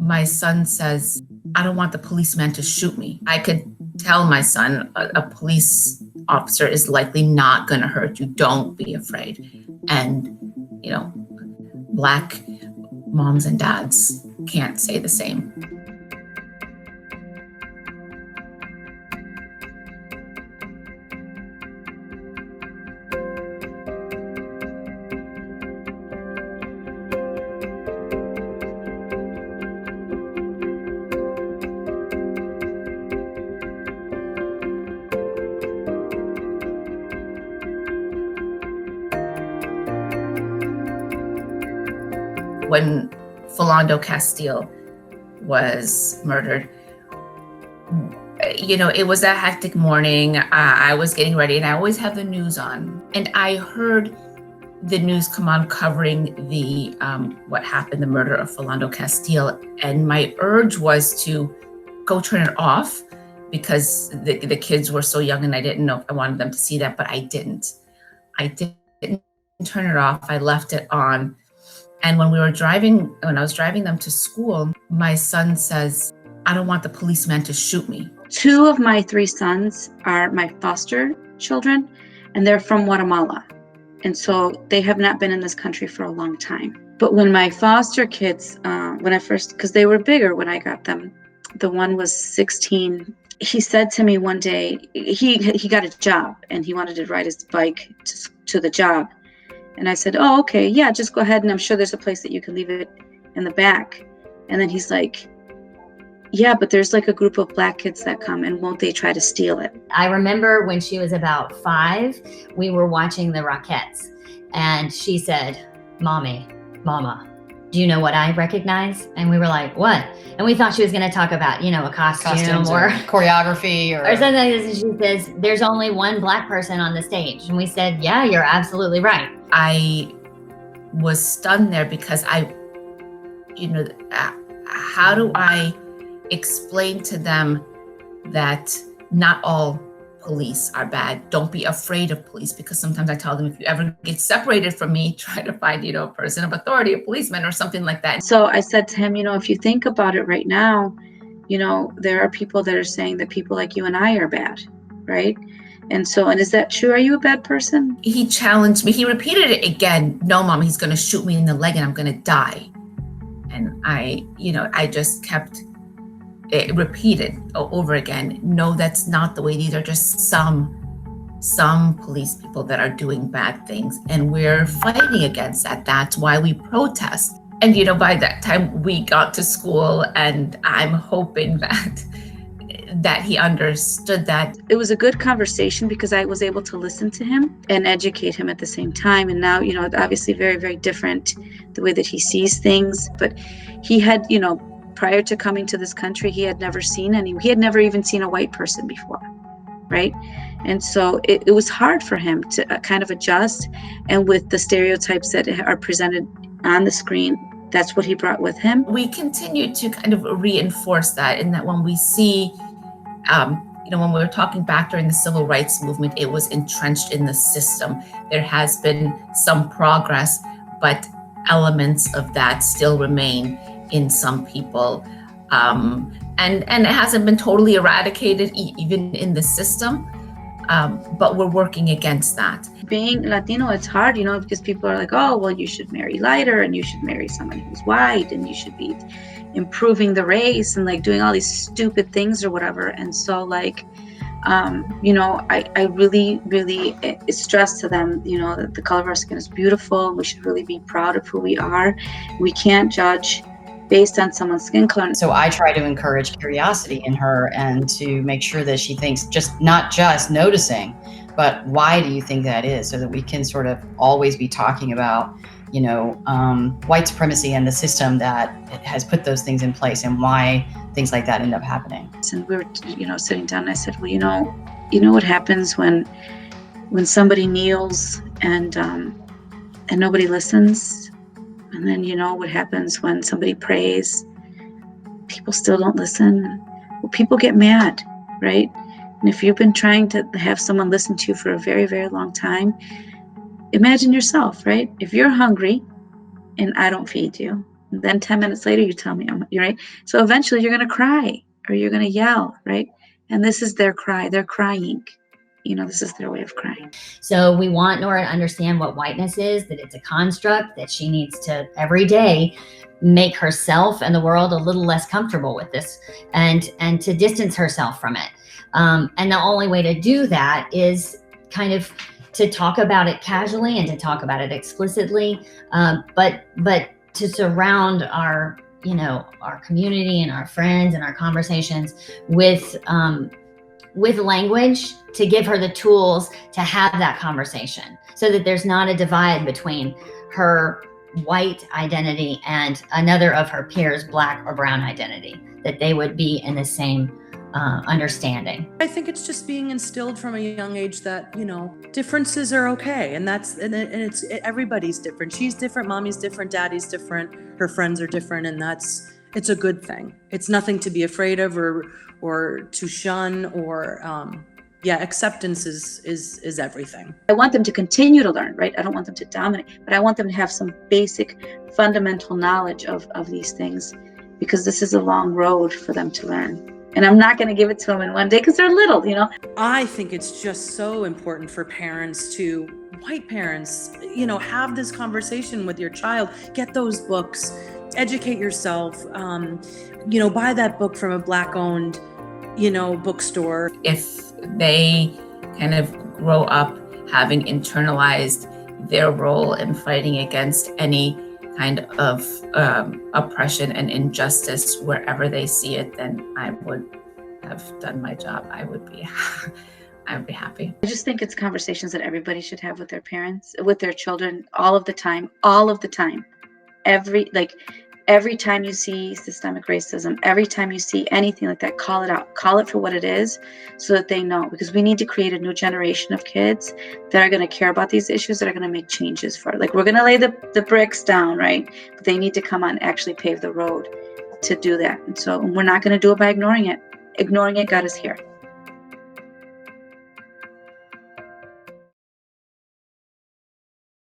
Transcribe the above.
my son says, I don't want the policeman to shoot me. I could tell my son a police officer is likely not going to hurt you. Don't be afraid. And, Black moms and dads can't say the same. When Philando Castile was murdered, it was a hectic morning. I was getting ready, and I always have the news on. And I heard the news come on covering the what happened, the murder of Philando Castile. And my urge was to go turn it off because the kids were so young, and I didn't know if I wanted them to see that, but I didn't. I didn't turn it off. I left it on. And when I was driving them to school, my son says, I don't want the policeman to shoot me. 2 of my 3 sons are my foster children, and they're from Guatemala. And so they have not been in this country for a long time. But when my foster kids, because they were bigger when I got them, the one was 16. He said to me one day, he got a job and he wanted to ride his bike to the job. And I said, oh, okay, yeah, just go ahead. And I'm sure there's a place that you can leave it in the back. And then he's like, yeah, but there's like a group of Black kids that come, and won't they try to steal it? I remember when she was about 5, we were watching the Rockettes, and she said, Mama, do you know what I recognize? And we were like, what? And we thought she was going to talk about, a costume or choreography or something like this. And she says, there's only one Black person on the stage. And we said, yeah, you're absolutely right. I was stunned there because how do I explain to them that not all police are bad? Don't be afraid of police, because sometimes I tell them, if you ever get separated from me, try to find, a person of authority, a policeman or something like that. So I said to him, if you think about it right now, there are people that are saying that people like you and I are bad, right? And is that true? Are you a bad person? He challenged me. He repeated it again. No, Mom, he's going to shoot me in the leg and I'm going to die. And I just kept repeated over again. No, that's not the way. These are just some police people that are doing bad things. And we're fighting against that. That's why we protest. And, by that time we got to school, and I'm hoping that he understood that. It was a good conversation because I was able to listen to him and educate him at the same time. And now, obviously very, very different the way that he sees things. But he had, prior to coming to this country, he had never even seen a white person before, right? And so it was hard for him to kind of adjust. And with the stereotypes that are presented on the screen, that's what he brought with him. We continue to kind of reinforce that, in that when we see when we were talking back during the civil rights movement, it was entrenched in the system. There has been some progress, but elements of that still remain in some people. And it hasn't been totally eradicated even in the system, but we're working against that. Being Latino, it's hard, because people are like, oh, well, you should marry lighter, and you should marry someone who's white, and you should be improving the race, and like doing all these stupid things or whatever. And so I really, really stress to them, that the color of our skin is beautiful. We should really be proud of who we are. We can't judge based on someone's skin color. So I try to encourage curiosity in her, and to make sure that she thinks not just noticing, but why do you think that is, so that we can sort of always be talking about white supremacy and the system that has put those things in place, and why things like that end up happening. And we were, sitting down, and I said, well, you know what happens when somebody kneels and nobody listens, and then what happens when somebody prays, people still don't listen. Well, people get mad, right? And if you've been trying to have someone listen to you for a very, very long time, imagine yourself, right? If you're hungry and I don't feed you, Then 10 minutes later, you tell me, you're right. So eventually you're going to cry or you're going to yell, right? And this is their cry. They're crying. This is their way of crying. So we want Nora to understand what whiteness is, that it's a construct, that she needs to every day make herself and the world a little less comfortable with this and to distance herself from it. And the only way to do that is kind of to talk about it casually and to talk about it explicitly, but to surround our community and our friends and our conversations with language to give her the tools to have that conversation so that there's not a divide between her white identity and another of her peers' black or brown identity, that they would be in the same understanding. I think it's just being instilled from a young age that, differences are okay. And it's everybody's different. She's different. Mommy's different. Daddy's different. Her friends are different. And it's a good thing. It's nothing to be afraid of or to shun or, acceptance is everything. I want them to continue to learn, right? I don't want them to dominate, but I want them to have some basic fundamental knowledge of these things, because this is a long road for them to learn. And I'm not going to give it to them in one day because they're little, I think it's just so important for parents white parents, have this conversation with your child, get those books, educate yourself, buy that book from a Black-owned, bookstore. If they kind of grow up having internalized their role in fighting against any kind of oppression and injustice wherever they see it, then I would have done my job. I would be happy. I just think it's conversations that everybody should have with their parents, with their children, all of the time. Every time you see systemic racism, every time you see anything like that, call it out. Call it for what it is so that they know, because we need to create a new generation of kids that are going to care about these issues, that are going to make changes for it. Like, we're going to lay the bricks down, right? But they need to come on and actually pave the road to do that. And so we're not going to do it by ignoring it. Ignoring it got us here.